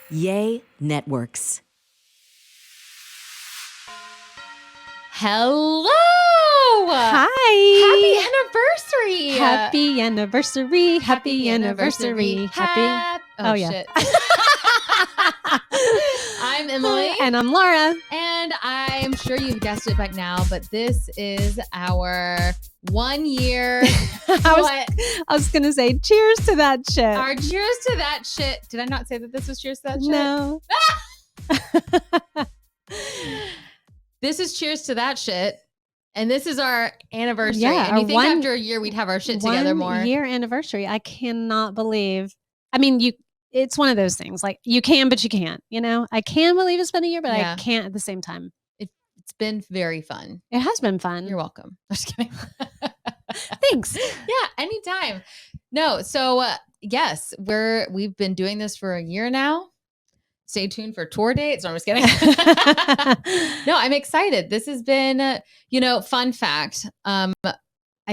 Yay Networks. Hello! Hi! Happy anniversary! Happy anniversary! Happy anniversary! Happy! Oh, yeah. shit. I'm Emily. And I'm Laura. And I'm sure you've guessed it by now, but this is our 1 year. I was going to say cheers to that shit. Our cheers to that shit. Did I not say that this was cheers to that shit? No. This is cheers to that shit. And this is our anniversary. Yeah, and you think after a year we'd have our shit together more. 1 year anniversary. I cannot believe. I mean, it's one of those things. Like you can, but you can't. You know, I can believe it's been a year, but I can't at the same time. It's been very fun. It has been fun. You're welcome. I'm just kidding. Thanks. Yeah, anytime. No, so yes, we've been doing this for a year now. Stay tuned for tour dates. No, I'm just kidding. No, I'm excited. This has been, fun fact. I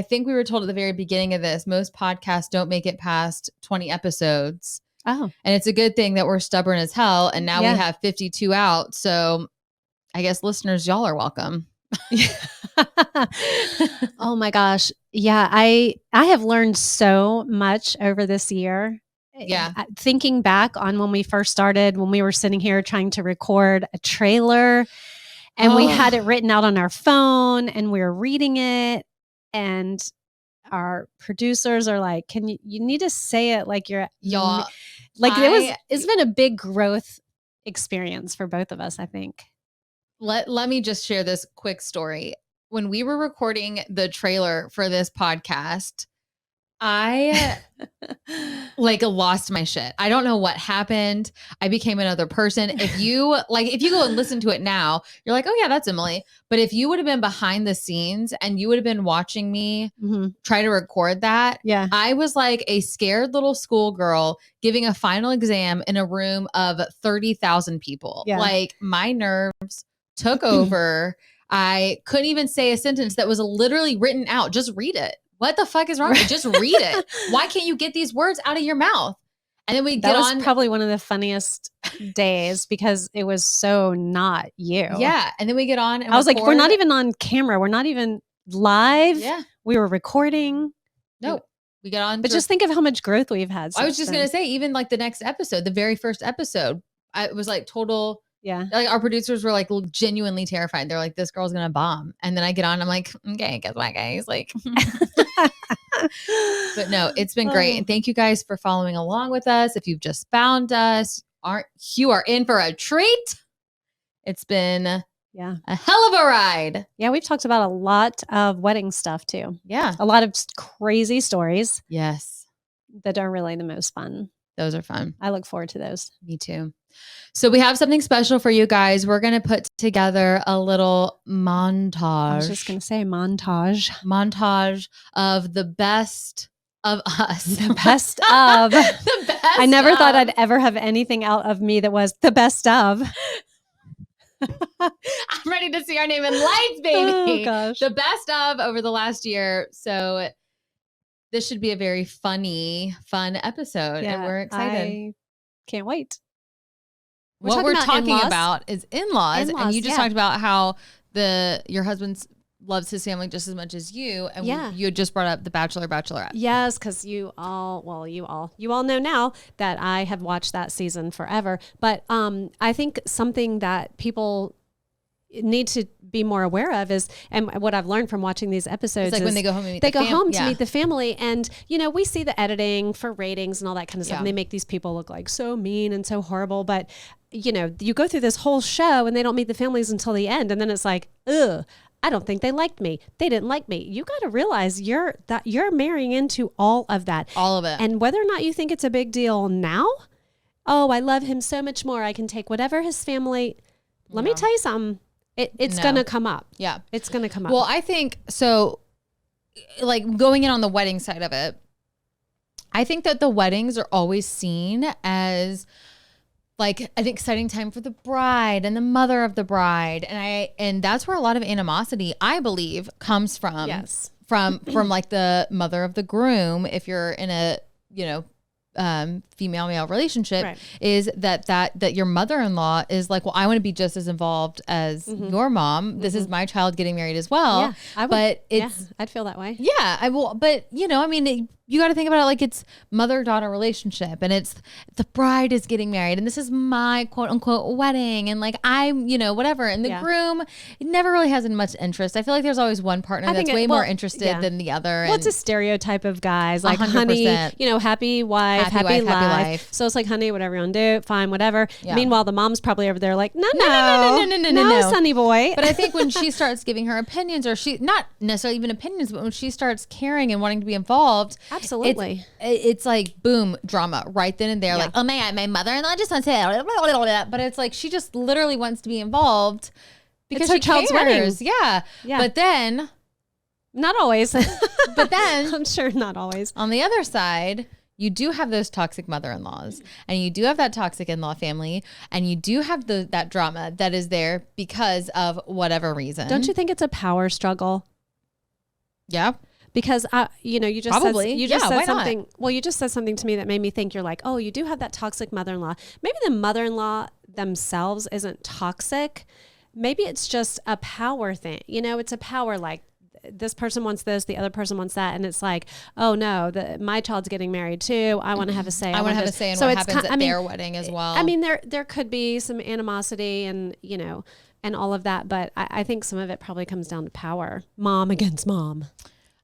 think we were told at the very beginning of this, most podcasts don't make it past 20 episodes. Oh. And it's a good thing that we're stubborn as hell. And now we have 52 out. So I guess listeners, y'all are welcome. Oh my gosh. Yeah. I have learned so much over this year. Yeah. Thinking back on when we first started, when we were sitting here trying to record a trailer and we had it written out on our phone and we were reading it, and our producers are like, you need to say it like you're y'all. Like it's been a big growth experience for both of us, I think. Let me just share this quick story. When we were recording the trailer for this podcast, I lost my shit. I don't know what happened. I became another person. If you go and listen to it now, you're like, oh yeah, that's Emily. But if you would have been behind the scenes and you would have been watching me try to record that, I was like a scared little schoolgirl giving a final exam in a room of 30,000 people. Yeah. Like my nerves took over. I couldn't even say a sentence that was literally written out. Just read it. What the fuck is wrong with you? Just read it. Why can't you get these words out of your mouth? And then that was probably one of the funniest days because it was so not you. Yeah. And then we get on and I was like, we're not even on camera. We're not even live. Yeah. We were recording. No. We get on. But just think of how much growth we've had. I was just going to say, even like the next episode, the very first episode, it was like total. Yeah. Like our producers were like genuinely terrified. They're like, this girl's going to bomb. And then I get on, I'm like, okay, guess what, guys? Like, but no, it's been great. And thank you guys for following along with us. If you've just found us, you are in for a treat. It's been a hell of a ride. Yeah. We've talked about a lot of wedding stuff too. Yeah. A lot of crazy stories. Yes. That are really the most fun. Those are fun. I look forward to those. Me too. So we have something special for you guys. We're going to put together a little montage. I was just going to say montage of the best of us. The best of. The best I never thought I'd ever have anything out of me that was the best of. I'm ready to see our name in lights, baby. Oh, gosh. The best of over the last year. So this should be a very fun episode. And we're excited. I can't wait. What we're talking about is in-laws. And you just talked about how your husband loves his family just as much as you. And you had just brought up The Bachelor, Bachelorette. Yes, because you all know now that I have watched that season forever. But I think something that people need to be more aware of is, and what I've learned from watching these episodes, it's like when they go home and meet to meet the family, and we see the editing for ratings and all that kind of stuff, and they make these people look like so mean and so horrible, but you go through this whole show and they don't meet the families until the end, and then it's like, ugh, I don't think they liked me. They didn't like me. You got to realize you're marrying into all of that. All of it. And whether or not you think it's a big deal now, oh, I love him so much more. I can take whatever his family. Let me tell you something. It's going to come up. Yeah. It's going to come up. Well, I think so, like going in on the wedding side of it, I think that the weddings are always seen as like an exciting time for the bride and the mother of the bride. And that's where a lot of animosity, I believe, comes from. Yes. From like the mother of the groom, if you're in a, female male relationship, Right. is that your mother-in-law is like, well, I want to be just as involved as your mom. This is my child getting married as well. Yeah, I would, but it's I'd feel that way. yeah, I will. But I mean, you got to think about it like it's mother-daughter relationship, and it's the bride is getting married, and this is my quote unquote wedding, and like I'm, whatever. And the groom, it never really has much interest. I feel like there's always one partner that's way more interested than the other. Well, it's a stereotype of guys, like 100%. Honey, happy wife, happy life. So it's like, honey, whatever you want to do, fine, whatever. Yeah. Meanwhile, the mom's probably over there like, no, sonny boy. But I think when she starts giving her opinions, or she not necessarily even opinions, but when she starts caring and wanting to be involved. Absolutely. It's like, boom, drama right then and there. Like, oh my mother-in-law just wants to, but it's like, she just literally wants to be involved because it's her child's wedding. Yeah. But then. Not always. But then. I'm sure not always. On the other side, you do have those toxic mother-in-laws, and you do have that toxic in-law family, and you do have that drama that is there because of whatever reason. Don't you think it's a power struggle? Yeah. Because you just probably said something. Not? Well, you just said something to me that made me think. You're like, oh, you do have that toxic mother-in-law. Maybe the mother-in-law themselves isn't toxic. Maybe it's just a power thing. It's a power, like this person wants this, the other person wants that, and it's like, oh no, my child's getting married too. I want to have a say. I want to have a say in what happens at their wedding as well. I mean, there could be some animosity and and all of that, but I think some of it probably comes down to power. Mom against mom.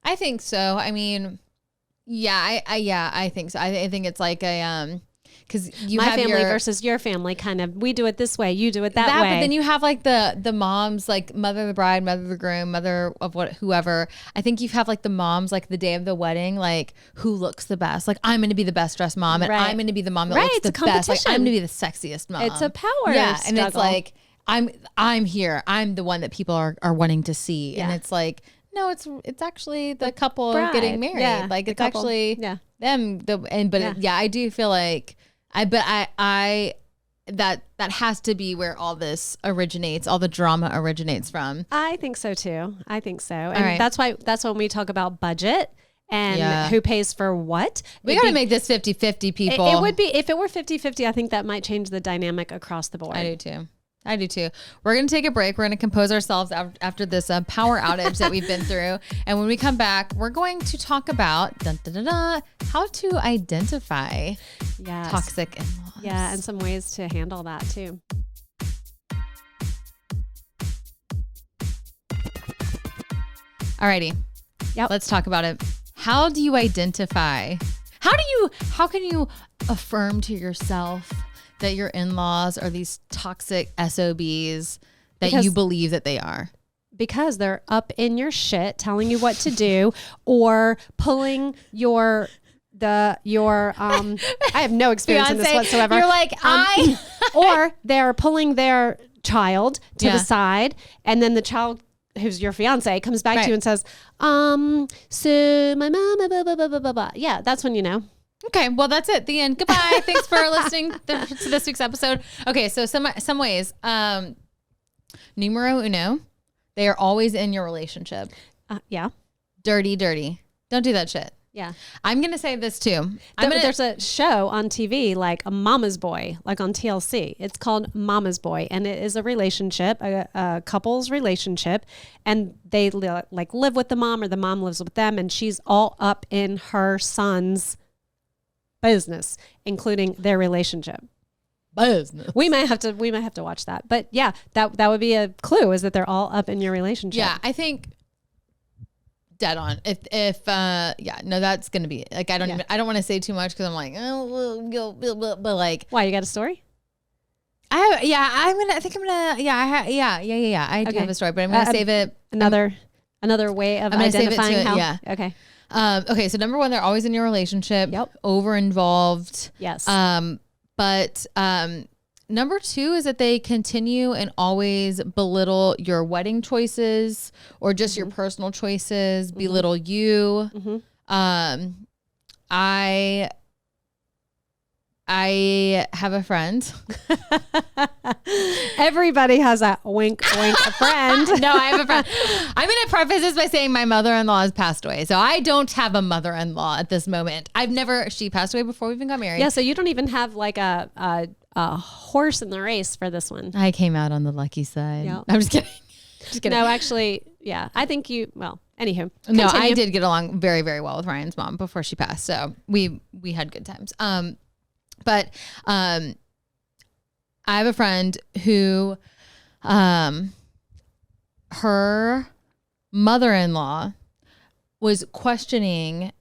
I think so. I mean, I think so. I think it's like a because my family versus your family, kind of. We do it this way, you do it that way. But then you have like the moms, like mother of the bride, mother of the groom, mother of whoever. I think you have like the moms, like the day of the wedding, like who looks the best. Like, I'm going to be the best dressed mom, and I'm going to be the mom that looks the best. Like, I'm going to be the sexiest mom. It's a power struggle. And it's like I'm here. I'm the one that people are wanting to see, and it's like. No, it's actually the couple getting married. Yeah, like it's actually them. I do feel like I that has to be where all this originates, all the drama originates from. I think so too. And that's when we talk about budget and who pays for what. We got to make this 50-50, people. It would be, if it were 50-50, I think that might change the dynamic across the board. I do too. We're going to take a break. We're going to compose ourselves after this power outage that we've been through. And when we come back, we're going to talk about how to identify toxic in-laws. Yeah, and some ways to handle that too. Alrighty. Yep. Let's talk about it. How do you identify? How can you affirm to yourself that your in-laws are these toxic SOBs that you believe that they are? Because they're up in your shit, telling you what to do, or pulling your I have no experience in this whatsoever. You're like, or they're pulling their child to the side, and then the child, who's your fiance, comes back to you and says, so my mom, blah, blah, blah, blah, blah, blah. Yeah, that's when you know. Okay, well, that's it. The end. Goodbye. Thanks for listening to this week's episode. Okay, so some ways. Numero uno, they are always in your relationship. Yeah. Dirty. Don't do that shit. Yeah. I'm going to say this too. There's a show on TV, like a Mama's Boy, like on TLC. It's called Mama's Boy, and it is a relationship, a couple's relationship, and they like live with the mom, or the mom lives with them, and she's all up in her son's business, including their relationship. Business. We might have to watch that. But yeah, that would be a clue, is that they're all up in your relationship. Yeah, I think dead on. That's gonna be like, I don't want to say too much because I'm like, but like, why, you got a story? I do have a story, but I'm gonna save it. Another way of identifying how. Yeah. Okay. Okay. So number one, they're always in your relationship. Yep. Over involved. Yes. But number two is that they continue and always belittle your wedding choices or just your personal choices, belittle you. I have a friend Everybody has a wink, wink friend. No, I have a friend. I'm going to preface this by saying my mother-in-law has passed away. So I don't have a mother-in-law at this moment. She passed away before we even got married. Yeah. So you don't even have like a horse in the race for this one. I came out on the lucky side. Yep. I'm just kidding. Just kidding. No, actually, yeah. I think anywho. No, I Continue. did get along very, very well with Ryan's mom before she passed. So we had good times. But I have a friend who, her mother-in-law was questioning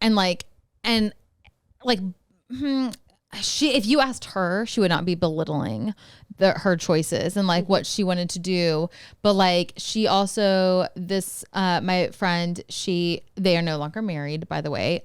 if you asked her, she would not be belittling her choices and like what she wanted to do. But like she also, my friend, they are no longer married, by the way.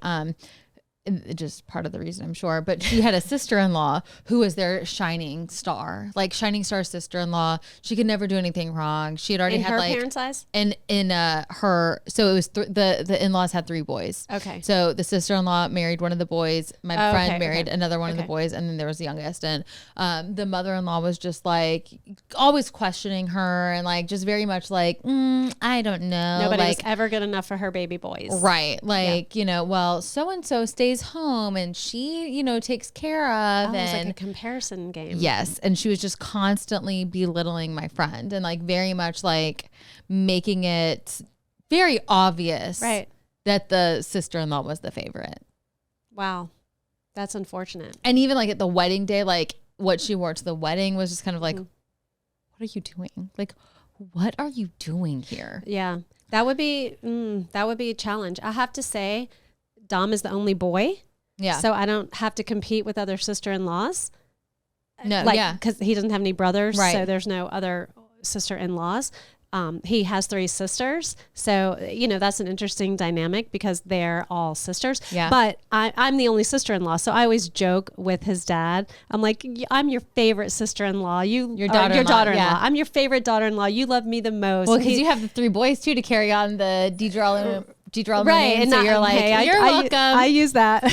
Just part of the reason, I'm sure, but she had a sister-in-law who was their shining star sister-in-law. She could never do anything wrong. She had already had her parents' eyes, and in her, so it was the in-laws had 3 boys. Okay. So the sister-in-law married one of the boys. My friend married another one of the boys, and then there was the youngest. And the mother-in-law was just like always questioning her and like just very much like, I don't know. Nobody was ever good enough for her baby boys. Right. Like, well, so-and-so stays home and she, takes care of. It was and like a comparison game. Yes. And she was just constantly belittling my friend and like very much like making it very obvious that the sister-in-law was the favorite. Wow. That's unfortunate. And even like at the wedding day, like what she wore to the wedding was just kind of like, what are you doing? Like, what are you doing here? Yeah. That would be a challenge. I have to say, Dom is the only boy. Yeah. So I don't have to compete with other sister-in-laws. No, because he doesn't have any brothers. Right. So there's no other sister-in-laws. He has 3 sisters. So, that's an interesting dynamic because they're all sisters. Yeah. But I'm the only sister-in-law. So I always joke with his dad. I'm like, I'm your favorite sister-in-law. Your daughter-in-law. Yeah. I'm your favorite daughter-in-law. You love me the most. Well, because you have the 3 boys too to carry on the Deidre right, and so you're like, you're welcome. I use that.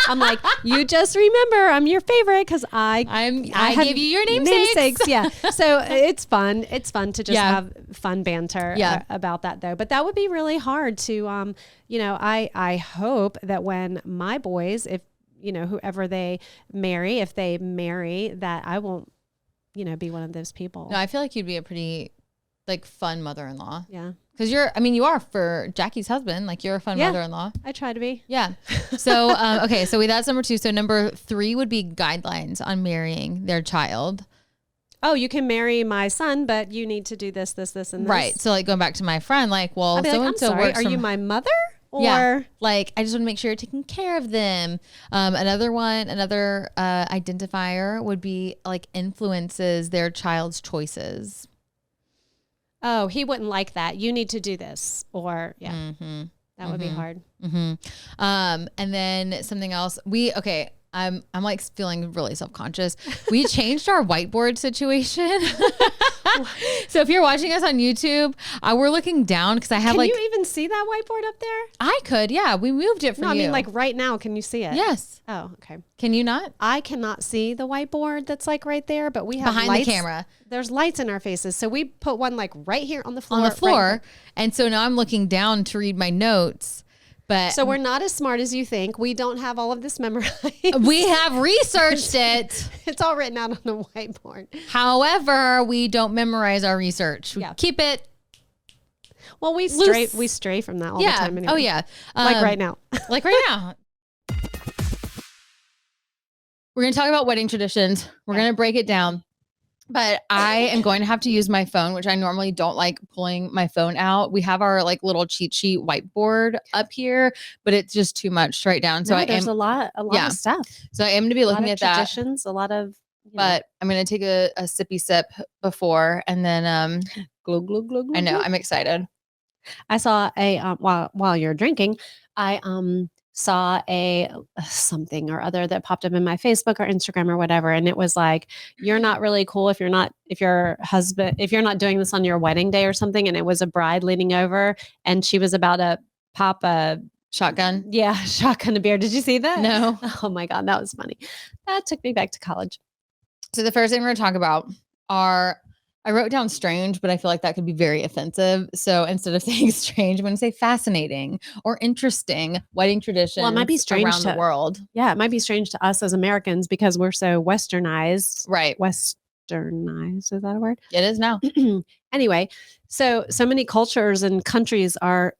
I'm like, you just remember, I'm your favorite because I give you your namesakes. Yeah, so it's fun. It's fun to just have fun banter about that though. But that would be really hard to, I hope that when my boys, if whoever they marry, if they marry, that I won't, be one of those people. No, I feel like you'd be a pretty like fun mother-in-law. Yeah. Because you are for Jackie's husband. Like you're a fun mother-in-law. I try to be. Yeah. So, okay. So that's number 2. So number 3 would be guidelines on marrying their child. Oh, you can marry my son, but you need to do this, this, this, and this. Right. So like going back to my friend, like, well, so-and-so works. Are you my mother? Or yeah, like I just want to make sure you're taking care of them. Another identifier would be like influences their child's choices. Oh, he wouldn't like that. You need to do this. Or that would be hard. Mm-hmm. And then something else I'm like feeling really self-conscious. We changed our whiteboard situation. So if you're watching us on YouTube, we're looking down because I have Can you even see that whiteboard up there? I could, yeah. We moved it for you. I mean like right now, can you see it? Yes. Oh, okay. Can you not? I cannot see the whiteboard that's like right there, but we have behind lights. The camera. There's lights in our faces. So we put one like right here on the floor. Right. And so now I'm looking down to read my notes. But so we're not as smart as you think. We don't have all of this memorized. We have researched it. It's all written out on the whiteboard. However, we don't memorize our research. We keep it. Well, we stray from that all the time anyway. Oh yeah. Like right now. Like right now. We're going to talk about wedding traditions. We're going to break it down. But I am going to have to use my phone, which I normally don't like pulling my phone out. We have our like little cheat sheet whiteboard up here, but it's just too much to write down. So there's a lot of stuff. So I am going to be looking at traditions, a lot of, but I'm going to take a sippy sip before and then glug, glug, glug, glug. I know, I'm excited. I saw while you're drinking, I saw a something or other that popped up in my Facebook or Instagram or whatever. And it was like, you're not really cool if you're not doing this on your wedding day or something. And it was a bride leaning over and she was about to pop a shotgun. Yeah. Shotgun a beer. Did you see that? No. Oh my God. That was funny. That took me back to college. So the first thing we're going to talk about are, I wrote down strange, but I feel like that could be very offensive. So instead of saying strange, I'm going to say fascinating or interesting wedding traditions Well, it might be strange around the world. Yeah, it might be strange to us as Americans because we're so westernized. Right. Westernized, is that a word? It is now. Anyway, so many cultures and countries have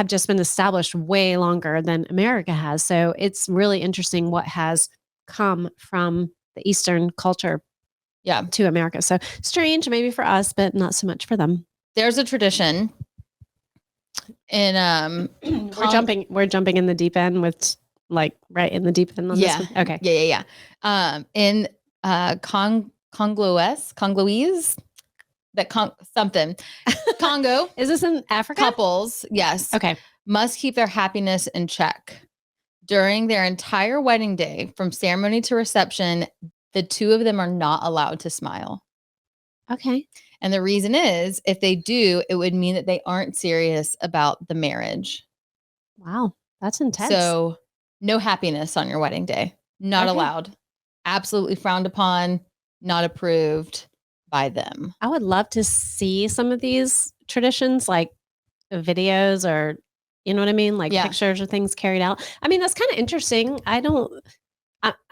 just been established way longer than America has. So it's really interesting what has come from the Eastern culture to America. So strange maybe for us, but not so much for them. There's a tradition in we're jumping in the deep end with like right in the deep end on this one. Okay. Yeah. In Congolese that something Congo. Is this in Africa? Couples, yes. Okay. Must keep their happiness in check. During their entire wedding day, from ceremony to reception, the two of them are not allowed to smile. Okay. And the reason is, if they do, it would mean that they aren't serious about the marriage. Wow. That's intense. So no happiness on your wedding day. Not allowed. Absolutely frowned upon. Not approved by them. I would love to see some of these traditions, like videos or, you know what I mean? Like pictures or things carried out. I mean, that's kind of interesting. I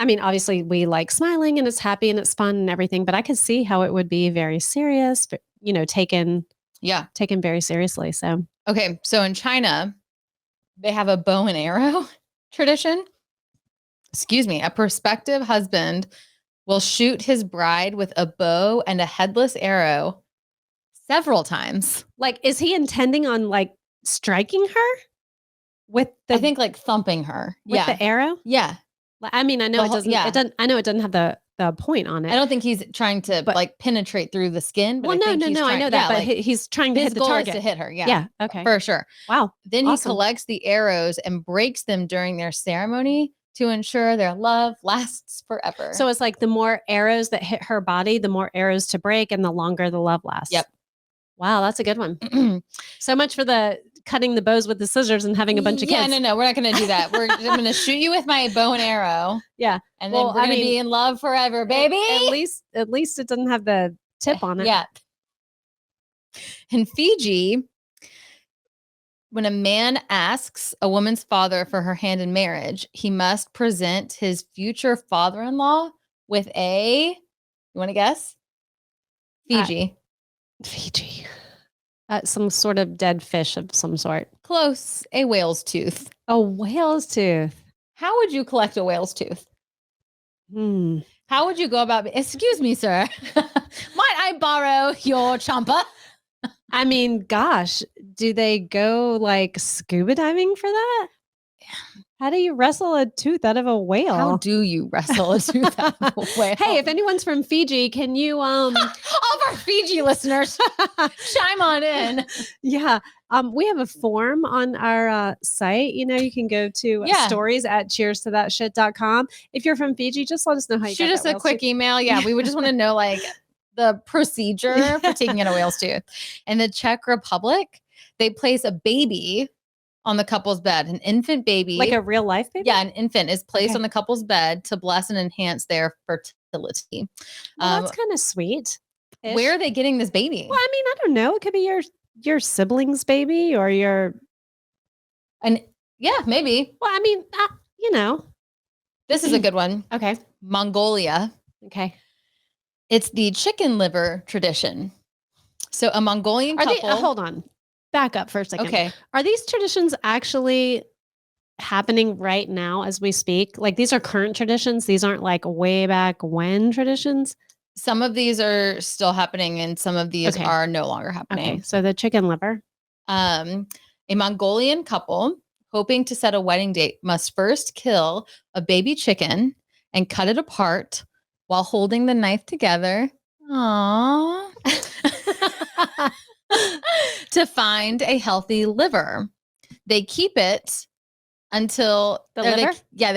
mean, obviously we like smiling and it's happy and it's fun and everything, but I could see how it would be very serious, but, you know, taken very seriously. So, okay. So in China, they have a bow and arrow tradition. Excuse me. A prospective husband will shoot his bride with a bow and a headless arrow several times. Like, is he intending on like striking her with I think like thumping her with the arrow? Yeah. I mean, I know it doesn't. Yeah. I know it doesn't have the point on it. I don't think he's trying to like penetrate through the skin. But no. I know that, but like, he's trying to hit the target. Is to hit her. Yeah. Yeah. Okay. For sure. Wow. Then he collects the arrows and breaks them during their ceremony to ensure their love lasts forever. So it's like the more arrows that hit her body, the more arrows to break, and the longer the love lasts. Yep. Wow, that's a good one. So much for the cutting the bows with the scissors and having a bunch of kids. Yeah, no, we're not going to do that. I'm going to shoot you with my bow and arrow. Yeah, and then we're going to be in love forever, baby. At least it doesn't have the tip on it. Yeah. In Fiji, when a man asks a woman's father for her hand in marriage, he must present his future father-in-law with you want to guess? Fiji. Fiji. Some sort of dead fish of some sort. Close. A whale's tooth. A whale's tooth. How would you collect a whale's tooth? How would you go about excuse me, sir. Might I borrow your chomper? I mean, gosh, do they go like scuba diving for that? How do you wrestle a tooth out of a whale? How do you wrestle a tooth out of a whale? Hey, if anyone's from Fiji, can you all of our Fiji listeners chime on in? Yeah. We have a form on our site. You know, you can go to stories at cheerstothatshit.com. If you're from Fiji, just let us know how you shoot us a quick email. Yeah, we would just want to know like the procedure for taking in a whale's tooth. In the Czech Republic, they place a baby on the couple's bed, an infant baby. Like a real life baby? Yeah, an infant is placed on the couple's bed to bless and enhance their fertility. Well, that's kind of sweet. Where are they getting this baby? Well, I mean, I don't know. It could be your sibling's baby or yeah, maybe. Well, I mean, you know. This is a good one. Okay. Mongolia. Okay. It's the chicken liver tradition. So a Mongolian couple. Hold on. Back up for a second. Okay. Are these traditions actually happening right now as we speak? Like these are current traditions? These aren't like way back when traditions? Some of these are still happening and some of these are no longer happening. Okay. So the chicken liver. A Mongolian couple hoping to set a wedding date must first kill a baby chicken and cut it apart while holding the knife together. Aww. To find a healthy liver. They keep it until they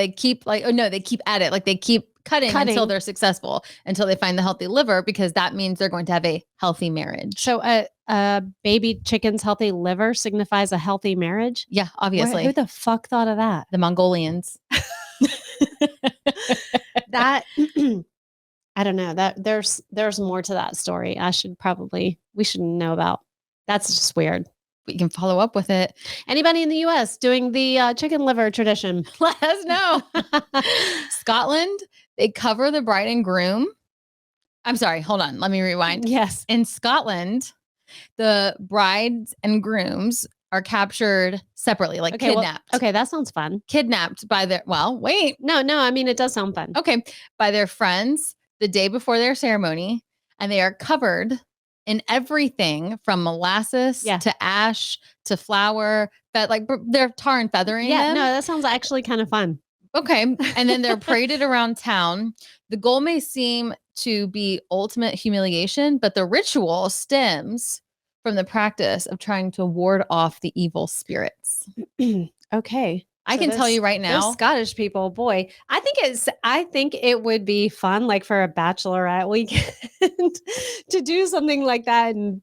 keep they keep at it. Like they keep cutting until they're successful, until they find the healthy liver, because that means they're going to have a healthy marriage. So a baby chicken's healthy liver signifies a healthy marriage? Yeah, obviously. Who the fuck thought of that? The Mongolians. That I don't know that there's more to that story. We should know about. That's just weird. We can follow up with it. Anybody in the U.S. doing the chicken liver tradition? Let us know. Scotland, they cover the bride and groom. I'm sorry. Hold on. Let me rewind. Yes. In Scotland, the brides and grooms are captured separately, like kidnapped. Well, okay, that sounds fun. Kidnapped by wait. No, I mean, it does sound fun. Okay. By their friends the day before their ceremony, and they are covered in everything from molasses to ash to flour, that like they're tar and feathering them. No, that sounds actually kind of fun. Okay. And then they're paraded around town. The goal may seem to be ultimate humiliation, but the ritual stems from the practice of trying to ward off the evil spirits. Okay. I can tell you right now, those Scottish people, boy, I think it would be fun, like for a bachelorette weekend to do something like that and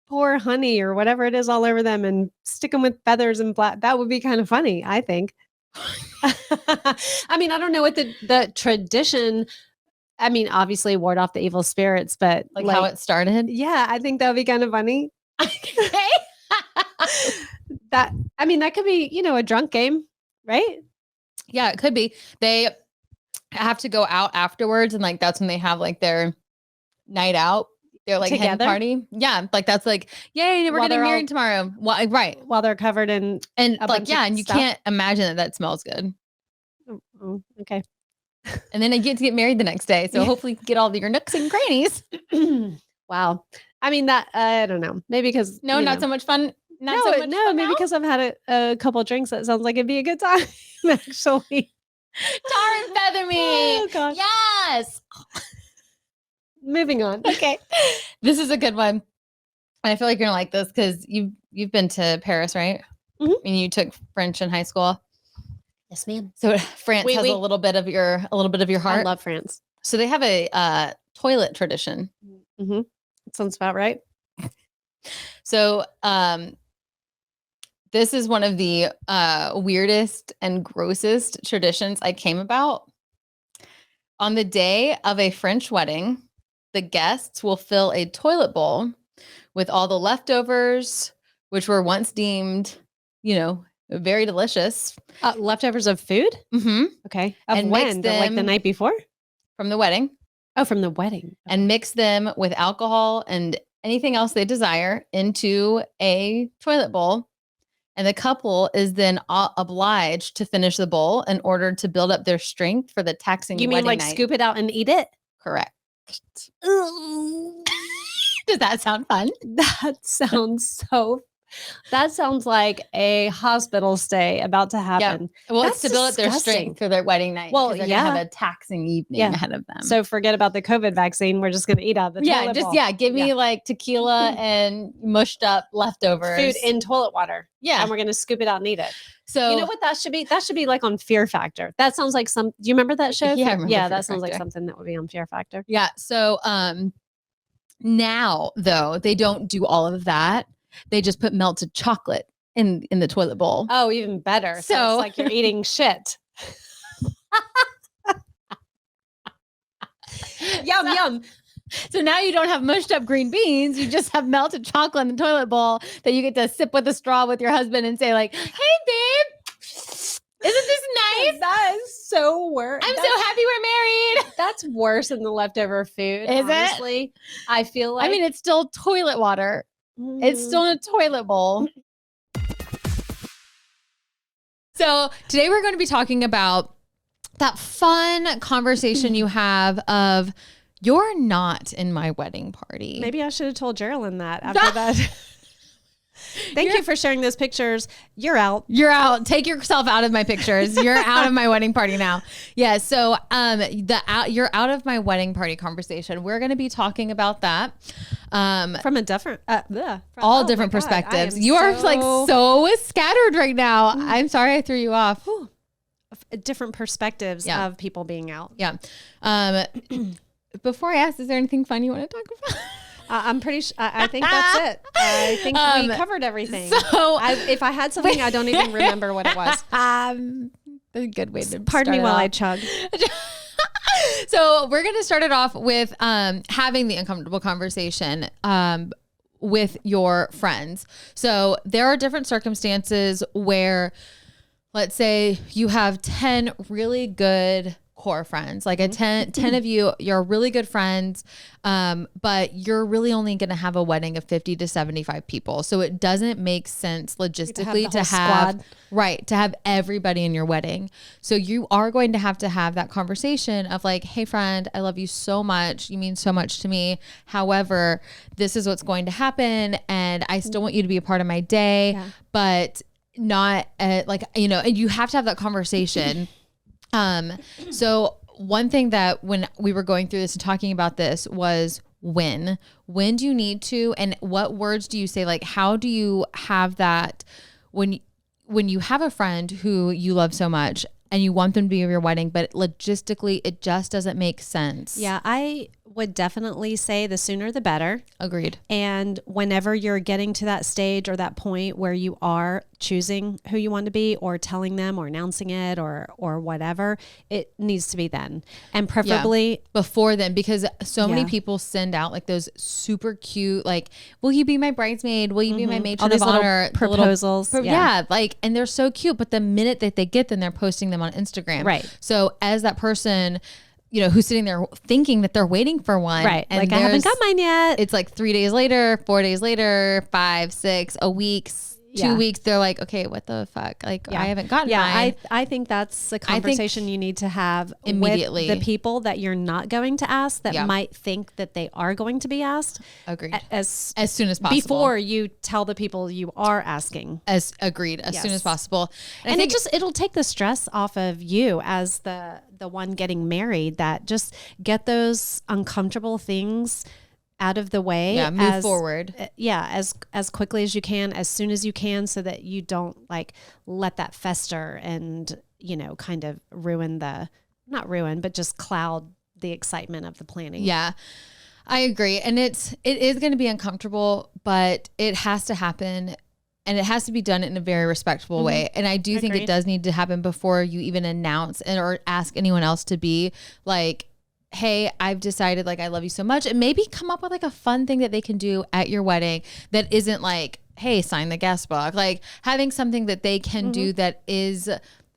pour honey or whatever it is all over them and stick them with feathers and black. That would be kind of funny, I think. I mean, I don't know what the tradition, I mean, obviously ward off the evil spirits, but like how it started. Yeah, I think that would be kind of funny. Okay. That could be, a drunk game, right? Yeah, it could be. They have to go out afterwards, and like that's when they have like their night out. They're like hen party. Yeah, like that's like, yay, we're getting married tomorrow. Well, right. While they're covered in and like and you can't imagine that smells good. Oh, okay. And then I get to get married the next day, so hopefully you can get all your nooks and crannies. Wow. I mean that I don't know. Maybe because not so much fun. Maybe because I've had a couple drinks. That sounds like it'd be a good time. Actually, tar and feather me. Oh gosh. Yes. Moving on. Okay. This is a good one. I feel like you're gonna like this because you've been to Paris, right? Mm-hmm. And you took French in high school. Yes, ma'am. So France has a little bit of your heart. I love France. So they have a toilet tradition. Mm-hmm. Sounds about right. So this is one of the weirdest and grossest traditions I came about. On the day of a French wedding, the guests will fill a toilet bowl with all the leftovers, which were once deemed, very delicious. Leftovers of food? Mm-hmm. Okay. And when? Like the night before? From the wedding. Oh, from the wedding. Okay. And mix them with alcohol and anything else they desire into a toilet bowl. And the couple is then obliged to finish the bowl in order to build up their strength for the taxing wedding night. You mean like scoop it out and eat it? Correct. Does that sound fun? That sounds like a hospital stay about to happen. Yeah. Well, it's to build up their strength for their wedding night. Well, they're going to have a taxing evening ahead of them. So forget about the COVID vaccine. We're just going to eat out of the toilet bowl. Give me like tequila and mushed up leftovers. Food in toilet water. Yeah. And we're going to scoop it out and eat it. So you know what that should be? That should be like on Fear Factor. That sounds like do you remember that show? Yeah, I remember Fear that sounds like something that would be on Fear Factor. Yeah. So now though, they don't do all of that. They just put melted chocolate in the toilet bowl. Oh, even better. So it's like you're eating shit. Yum, yum. So now you don't have mushed up green beans. You just have melted chocolate in the toilet bowl that you get to sip with a straw with your husband and say like, hey, babe, isn't this nice? That is so worse. I'm so happy we're married. That's worse than the leftover food. Is honestly. It? I feel like. I mean, it's still toilet water. It's still in a toilet bowl. So today we're going to be talking about that fun conversation you have of you're not in my wedding party. Maybe I should have told Geraldine that after that. Thank you for sharing those pictures. You're out. You're out. Take yourself out of my pictures. You're out of my wedding party now. Yeah. So you're out of my wedding party conversation. We're going to be talking about that. From a different, all different perspectives. You are like so scattered right now. I'm sorry I threw you off. Different perspectives of people being out. Yeah. Before I ask, is there anything fun you want to talk about? I'm pretty sure. I think that's it. I think we covered everything. So if I had something, I don't even remember what it was. A good way to pardon me while I chug. So we're going to start it off with having the uncomfortable conversation with your friends. So there are different circumstances where, let's say you have 10 really good core friends, like 10 of you're really good friends, but you're really only going to have a wedding of 50 to 75 people. So it doesn't make sense logistically to have everybody in your wedding. So you are going to have that conversation of like, hey friend, I love you so much. You mean so much to me. However, this is what's going to happen. And I still want you to be a part of my day, but not and you have to have that conversation. So one thing that when we were going through this and talking about this was when do you need to, and what words do you say? Like, how do you have that when you have a friend who you love so much and you want them to be at your wedding, but logistically it just doesn't make sense? Yeah, I would definitely say the sooner the better. Agreed. And whenever you're getting to that stage or that point where you are choosing who you want to be or telling them or announcing it or whatever, it needs to be then. And preferably before then, because so many people send out like those super cute, like, will you be my bridesmaid? Will you be my matron of honor? Proposals. And they're so cute. But the minute that they get them, they're posting them on Instagram. Right. So as that person, who's sitting there thinking that they're waiting for one. Right. And like, I haven't got mine yet. It's like 3 days later, 4 days later, 5, 6, a week, 2 weeks. They're like, okay, what the fuck? Like, I haven't gotten mine. I think that's a conversation you need to have immediately with the people that you're not going to ask that might think that they are going to be asked. Agreed. As soon as possible. Before you tell the people you are asking. As soon as possible. And it'll take the stress off of you as the one getting married, that just get those uncomfortable things out of the way. Yeah, move forward. As quickly as you can, as soon as you can, so that you don't like let that fester and, kind of not ruin, but just cloud the excitement of the planning. Yeah, I agree. And it is going to be uncomfortable, but it has to happen. And it has to be done in a very respectful way. And I do think it does need to happen before you even announce or ask anyone else to be like, hey, I've decided, like, I love you so much. And maybe come up with like a fun thing that they can do at your wedding that isn't like, hey, sign the guest book. Like having something that they can do that is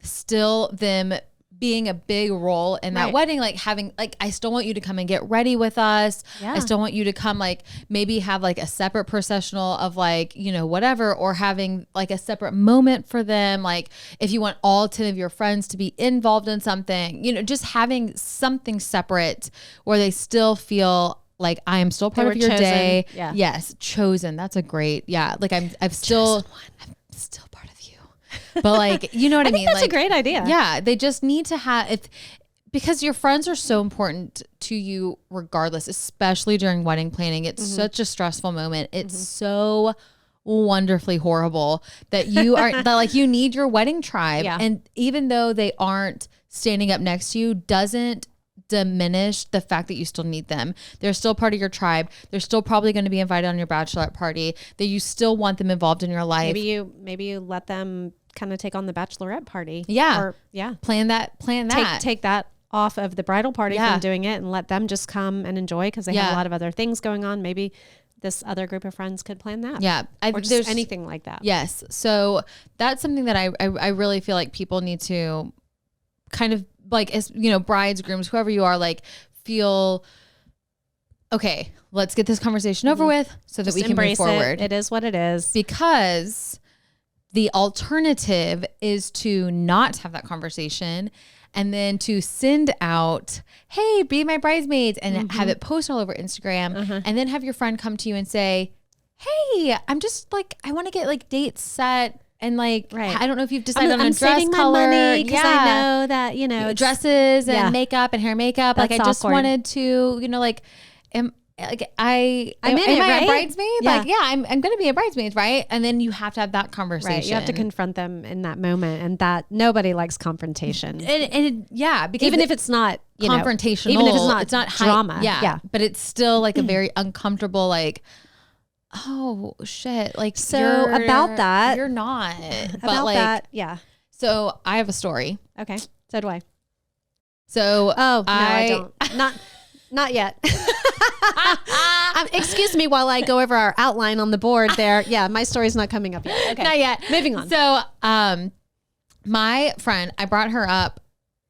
still them being a big role in that wedding, like having, like, I still want you to come and get ready with us. I still want you to come, like maybe have like a separate processional of like, whatever, or having like a separate moment for them. Like if you want all 10 of your friends to be involved in something, just having something separate where they still feel like I am still part of your day. Yeah. Yes. Chosen. That's a great, like I'm still part of you. But like, you know what I mean? That's like, a great idea. Yeah. They just need to have because your friends are so important to you regardless, especially during wedding planning. It's such a stressful moment. It's so wonderfully horrible that you are that like you need your wedding tribe. Yeah. And even though they aren't standing up next to you, doesn't diminish the fact that you still need them. They're still part of your tribe. They're still probably going to be invited on your bachelorette party, that you still want them involved in your life. Maybe you let them kind of take on the bachelorette party. Yeah. Or plan that. Take that off of the bridal party from doing it and let them just come and enjoy, because they have a lot of other things going on. Maybe this other group of friends could plan that. Yeah. Or just anything like that. Yes. So that's something that I really feel like people need to kind of like, as brides, grooms, whoever you are, like feel, okay, let's get this conversation over with so that we can move forward. It is what it is. Because the alternative is to not have that conversation and then to send out, hey, be my bridesmaids, and have it post all over Instagram, and then have your friend come to you and say, hey, I'm just like, I want to get like dates set. And like, I don't know if you've decided on a dress color. Because I know that, dresses and makeup and hair makeup. That's like I just awkward. wanted to, am I a bridesmaid? Yeah. Like, I'm going to be a bridesmaid, right? And then you have to have that conversation. Right. You have to confront them in that moment, and that nobody likes confrontation. Because even if it's not confrontational, even if it's not drama. Yeah. But it's still like a very uncomfortable, like, oh shit. Like, so about that, you're not about like, that. Yeah. So I have a story. Okay. So do I. So no, I don't. Not yet. Excuse me while I go over our outline on the board there. Yeah, my story's not coming up yet. Okay. Not yet. Moving on. So my friend, I brought her up,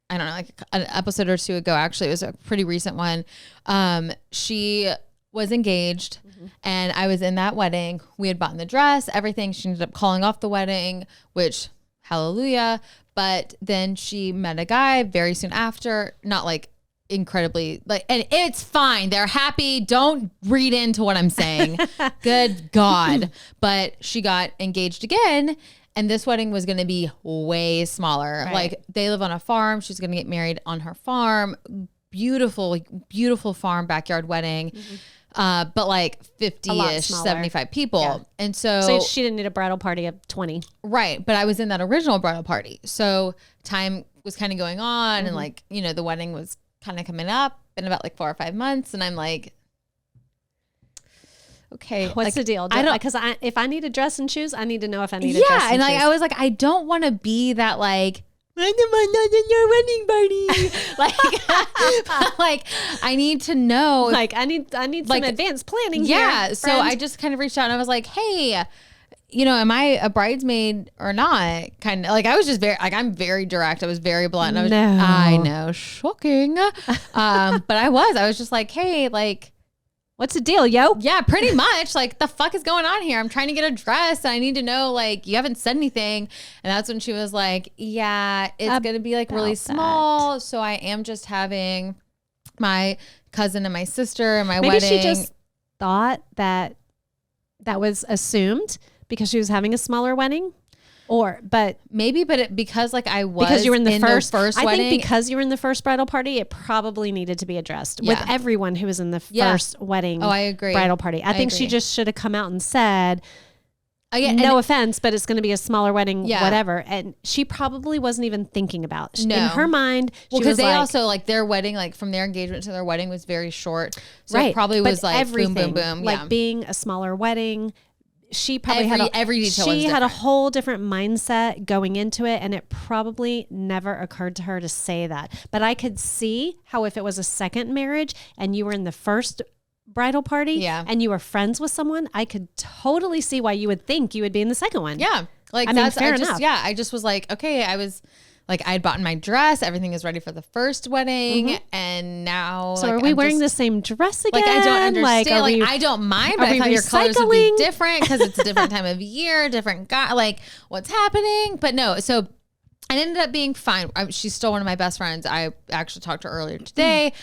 I don't know, like an episode or two ago, actually. It was a pretty recent one. She was engaged and I was in that wedding. We had bought the dress, everything. She ended up calling off the wedding, which hallelujah. But then she met a guy very soon after, not like incredibly like, and it's fine. They're happy. Don't read into what I'm saying. Good God. But she got engaged again. And this wedding was going to be way smaller. Right. Like they live on a farm. She's going to get married on her farm. Beautiful, beautiful farm, backyard wedding. But like 50-ish, 75 people. Yeah. And so she didn't need a bridal party of 20. Right. But I was in that original bridal party. So time was kind of going on and like, you know, the wedding was kind of coming up in about like 4 or 5 months. And I'm like, okay, what's like, the deal? I don't, because if I need a dress and shoes, I need to know if I need a dress and and like shoes. I was like, I don't want to be that like I'm not in your wedding party. like I need to know. Like I need some advanced planning. Yeah. Here, so I just kind of reached out and I was like, hey, you know, am I a bridesmaid or not? Kind of like I was just very like I'm very direct. I was very blunt. And I know, shocking. But I was just like, hey, like. What's the deal, yo? Yeah, pretty much. Like, the fuck is going on here? I'm trying to get a dress and I need to know, like, you haven't said anything. And that's when she was like, yeah, it's going to be like really small. So I am just having my cousin and my sister and my wedding. Maybe she just thought that was assumed because she was having a smaller wedding. But because like I was because you were in the first wedding. I think because you were in the first bridal party, it probably needed to be addressed with everyone who was in the first wedding. Oh, I agree. Bridal party. I think she just should have come out and said, no offense, but it's going to be a smaller wedding, whatever. And she probably wasn't even thinking about in her mind. Well, because they also like their wedding, like from their engagement to their wedding was very short. So it probably was like everything, boom, boom, boom. Like being a smaller wedding. She probably every detail. She had a whole different mindset going into it, and it probably never occurred to her to say that. But I could see how if it was a second marriage and you were in the first bridal party, and you were friends with someone, I could totally see why you would think you would be in the second one. Yeah, like that's fair enough. Yeah, I just was like, okay, I was. Like I had bought my dress, everything is ready for the first wedding, and now. So like, are we wearing the same dress again? Like I don't understand. Like I don't mind, but I thought your colors would be different because it's a different time of year, different guy. Like what's happening? But no, so it ended up being fine. She's still one of my best friends. I actually talked to her earlier today,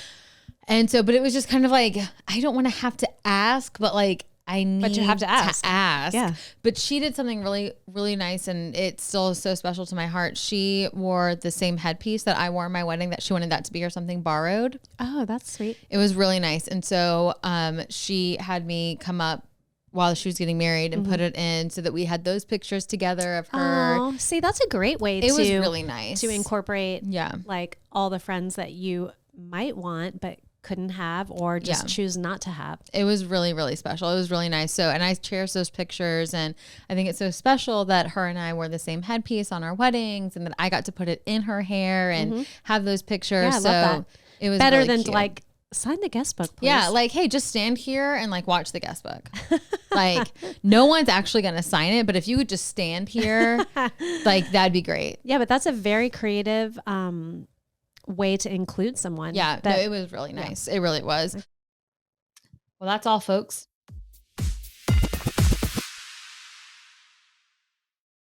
and so, but it was just kind of like I don't want to have to ask, but like. But you have to ask. Yeah. But she did something really, really nice, and it's still so special to my heart. She wore the same headpiece that I wore in my wedding, that she wanted that to be or something borrowed. Oh, that's sweet. It was really nice. And so she had me come up while she was getting married and put it in so that we had those pictures together of her. Oh, see, that's a great way it was really nice to incorporate like all the friends that you might want, but couldn't have or just choose not to have. It was really, really special. It was really nice. So, and I cherish those pictures, and I think it's so special that her and I wore the same headpiece on our weddings, and that I got to put it in her hair and have those pictures. Yeah, I love that. It was better really than cute. To like sign the guest book, please. Yeah, like, hey, just stand here and like watch the guest book. Like no one's actually going to sign it, but if you would just stand here, like that'd be great. Yeah, but that's a very creative way to include someone. Yeah, no, it was really nice. It really was. Well, that's all, folks.